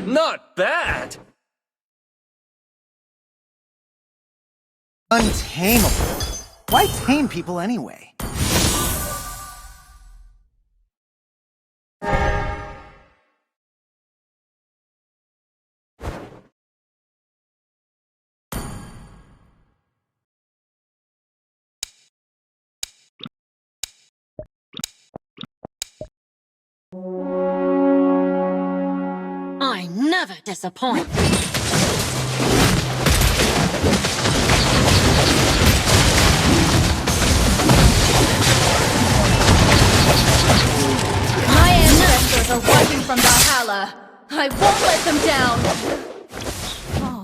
Not bad! Untamable. Why tame people anyway? I never disappoint. My ancestors are rising from Valhalla. I won't let them down. Oh.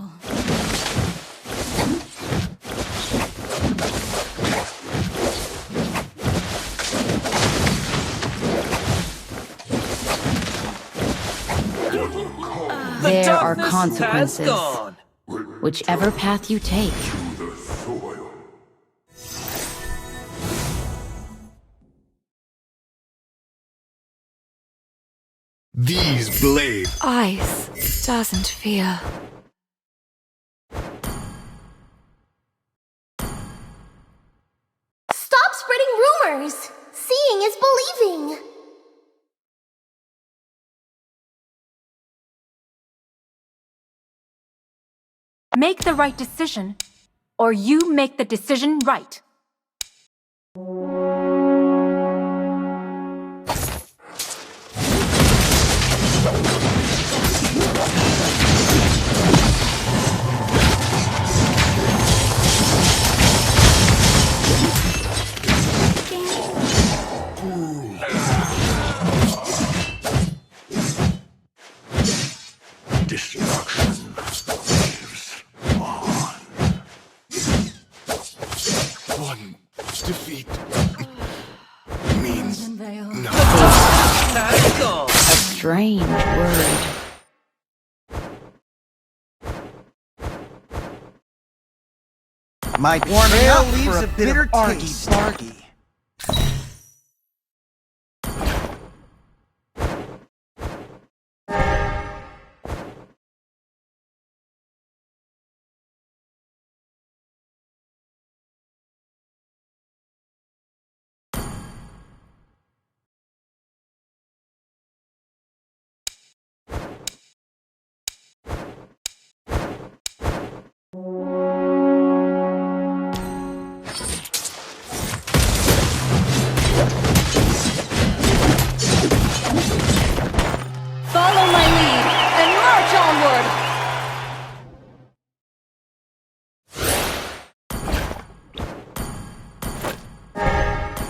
There are Darkness consequences. has gone. Whichever path you take. These blades. Ice doesn't fear. Stop spreading rumors! Seeing is believing! Make the right decision, or you make the decision right. Destruction lives on. One defeat means nothing. Has gone. Strange word. My trail leaves a bitter taste. Bargy. Follow my lead and march onward!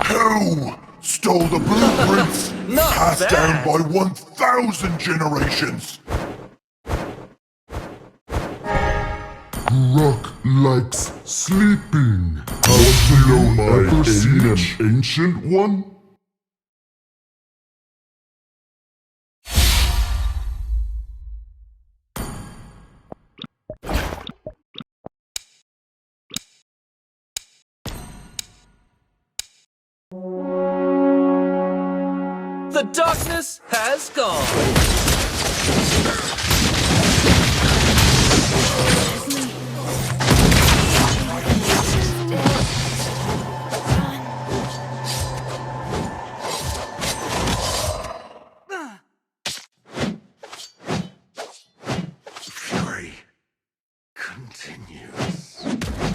Who stole the blueprints? Not Passed bad. down by 1,000 generations. Rock likes sleeping. Have you ever seen an ancient one? The darkness has gone. Fury continues.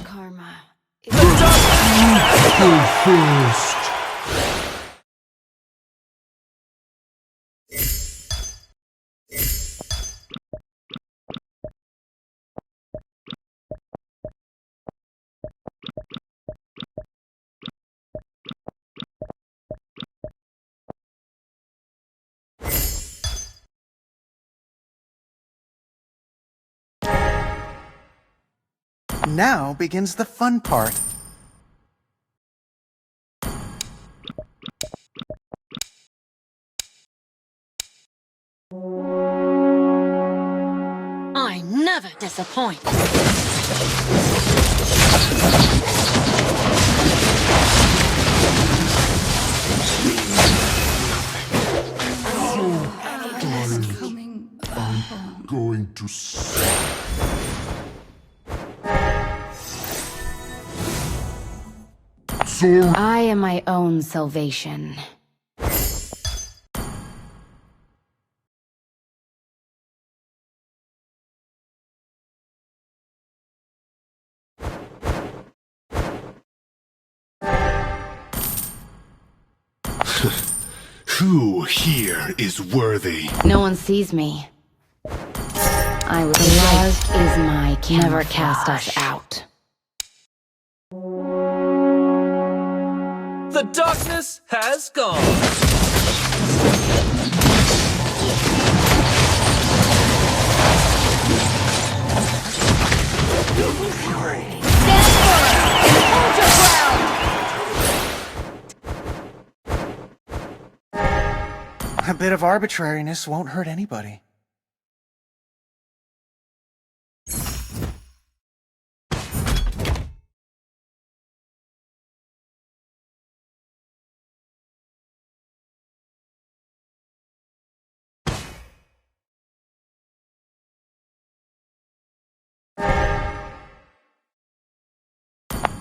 Karma. Go first. Now begins the fun part. I never disappoint. sorry. I am my own salvation. Who here is worthy? No one sees me. I was the light is my camouflage. Never cast us out. The darkness has gone. Stand firm and hold your ground! A bit of arbitrariness won't hurt anybody.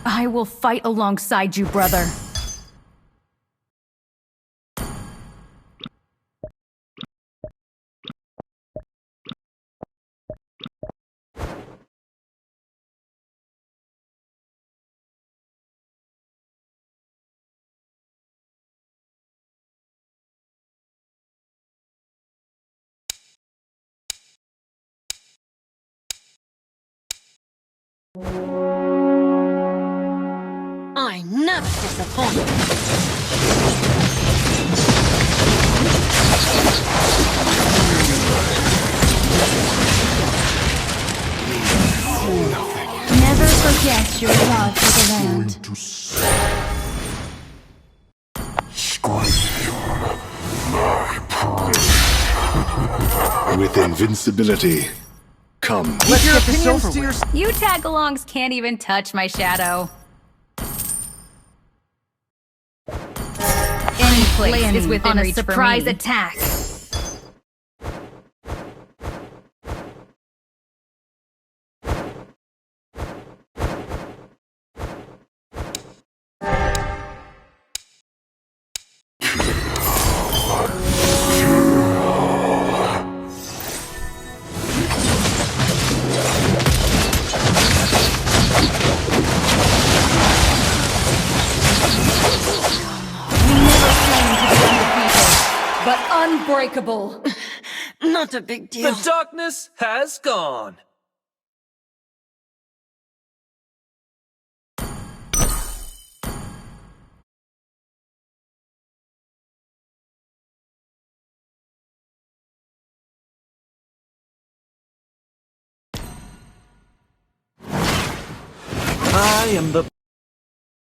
I will fight alongside you, brother. I never disappoint. Never forget your love for the land. To scream my praise. With invincibility, come. Let's get this over with. You tag-alongs can't even touch my shadow. Any place is within reach for me. Surprise attack. But unbreakable. Not a big deal. The darkness has gone. I am the